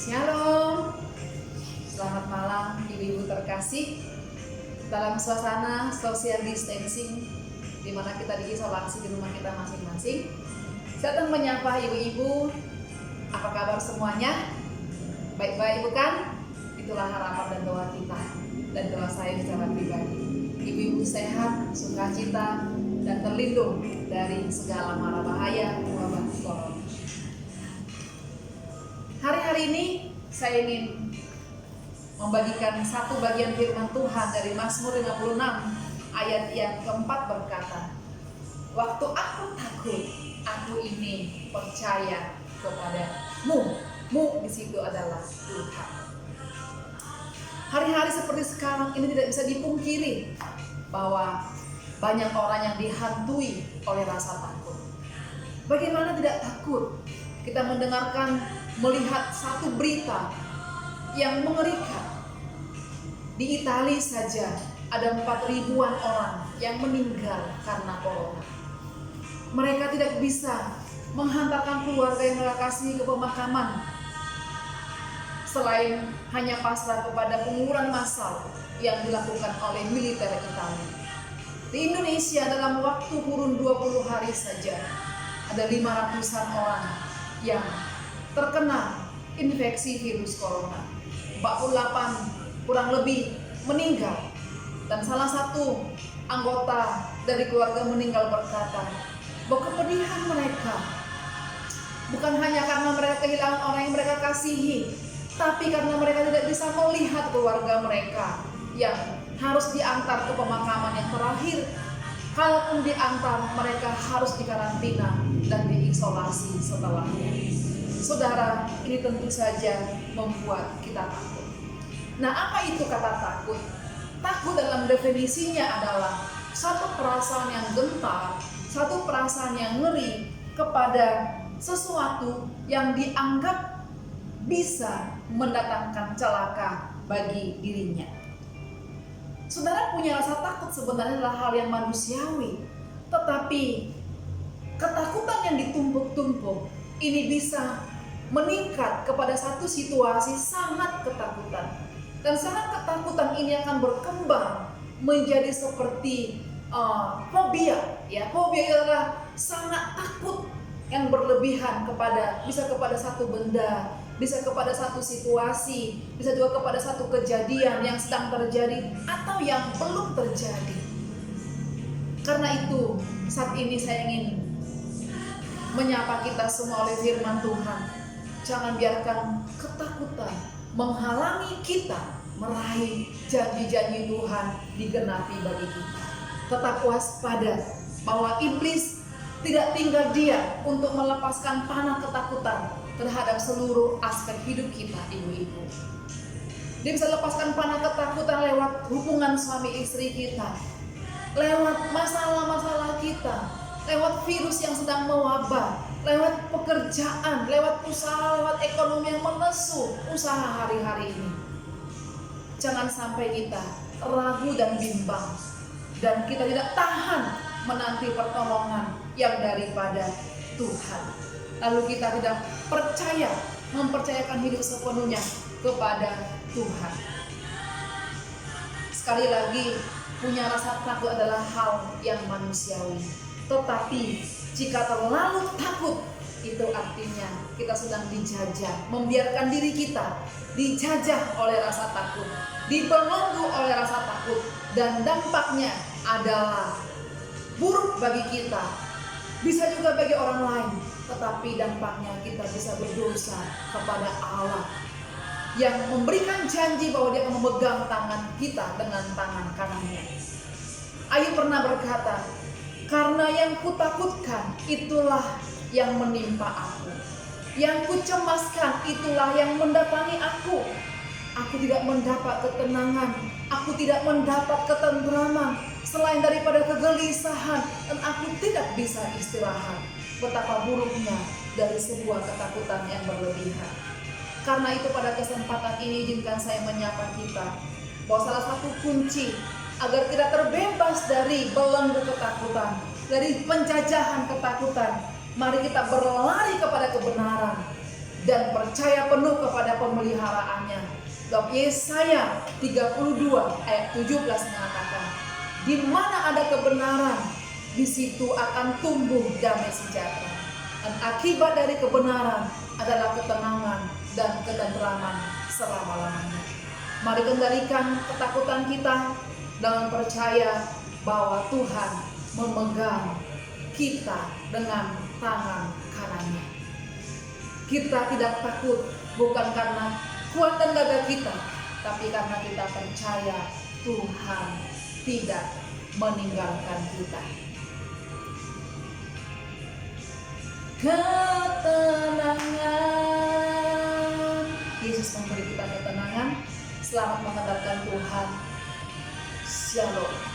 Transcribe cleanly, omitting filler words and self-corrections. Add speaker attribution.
Speaker 1: Shalom, selamat malam ibu-ibu terkasih. Dalam suasana social distancing, di mana kita diisolasi di rumah kita masing-masing, saya akan menyapa ibu-ibu. Apa kabar semuanya? Baik-baik bukan? Itulah harapan dan doa kita dan doa saya secara pribadi. Ibu-ibu sehat, sukacita, dan terlindung dari segala mara bahaya wabah corona. Hari-hari ini saya ingin membagikan satu bagian firman Tuhan dari Mazmur 56 ayat yang keempat berkata, "Waktu aku takut, aku ini percaya kepadamu." Mu di situ adalah Tuhan. Hari-hari seperti sekarang ini tidak bisa dipungkiri bahwa banyak orang yang dihantui oleh rasa takut. Bagaimana tidak takut? Kita melihat satu berita yang mengerikan. Di Italia saja ada 4.000-an orang yang meninggal karena corona. Mereka tidak bisa menghantarkan keluarga yang mereka kasihi ke pemakaman, selain hanya pasrah kepada penguburan massal yang dilakukan oleh militer Italia. Di Indonesia dalam waktu kurun 20 hari saja ada 500-an orang yang terkena infeksi virus corona. 48 kurang lebih meninggal, dan salah satu anggota dari keluarga meninggal berkata bahwa kepedihan mereka bukan hanya karena mereka kehilangan orang yang mereka kasihi, tapi karena mereka tidak bisa melihat keluarga mereka yang harus diantar ke pemakaman yang terakhir. Kalaupun diantar, mereka harus dikarantina dan diisolasi setelahnya. Saudara, ini tentu saja membuat kita takut. Nah, apa itu kata takut? Takut dalam definisinya adalah satu perasaan yang gentar, satu perasaan yang ngeri kepada sesuatu yang dianggap bisa mendatangkan celaka bagi dirinya. Saudara, punya rasa takut sebenarnya adalah hal yang manusiawi, tetapi ketakutan yang ditumpuk-tumpuk ini bisa meningkat kepada satu situasi sangat ketakutan, dan sangat ketakutan ini akan berkembang menjadi seperti fobia. Ya, fobia adalah sangat takut yang berlebihan bisa kepada satu benda, bisa kepada satu situasi, bisa juga kepada satu kejadian yang sedang terjadi atau yang belum terjadi. Karena itu, saat ini saya ingin menyapa kita semua oleh firman Tuhan. Jangan biarkan ketakutan menghalangi kita meraih janji-janji Tuhan digenapi bagi kita. Tetap waspada bahwa iblis tidak tinggal diam untuk melepaskan panah ketakutan terhadap seluruh aspek hidup kita, ibu-ibu. Dia bisa lepaskan panah ketakutan lewat hubungan suami istri kita, lewat masalah-masalah kita, lewat virus yang sedang mewabah, lewat pekerjaan, lewat usaha, lewat ekonomi yang menesu usaha hari-hari ini. Jangan sampai kita ragu dan bimbang, dan kita tidak tahan menanti pertolongan yang daripada Tuhan. Lalu kita tidak mempercayakan hidup sepenuhnya kepada Tuhan. Sekali lagi, punya rasa takut adalah hal yang manusiawi. Tetapi jika terlalu takut, itu artinya kita sedang dijajah, membiarkan diri kita dijajah oleh rasa takut, dibelenggu oleh rasa takut, dan dampaknya adalah buruk bagi kita, bisa juga bagi orang lain, tetapi dampaknya kita bisa berdosa kepada Allah yang memberikan janji bahwa Dia akan memegang tangan kita dengan tangan kanannya. Ayub pernah berkata, "Karena yang kutakutkan itulah yang menimpa aku, yang kucemaskan itulah yang mendatangi aku. Aku tidak mendapat ketenangan, aku tidak mendapat ketentraman selain daripada kegelisahan, dan aku tidak bisa istirahat." Betapa buruknya dari sebuah ketakutan yang berlebihan. Karena itu pada kesempatan ini izinkan saya menyapa kita bahwa salah satu kunci agar kita terbebas dari belenggu ketakutan, dari penjajahan ketakutan, mari kita berlari kepada kebenaran. dan percaya penuh kepada pemeliharaannya. Dalam Yesaya 32 ayat 17 mengatakan, di mana ada kebenaran, di situ akan tumbuh damai sejahtera. Dan akibat dari kebenaran adalah ketenangan dan ketenteraman selama-lamanya. Mari kendalikan ketakutan kita dengan percaya bahwa Tuhan memegang kita dengan tangan kanannya. Kita tidak takut bukan karena kuat dan gagah kita, tapi karena kita percaya Tuhan tidak meninggalkan kita. Ketenangan. Yesus memberi kita ketenangan. Selamat mengandalkan Tuhan. Shalom.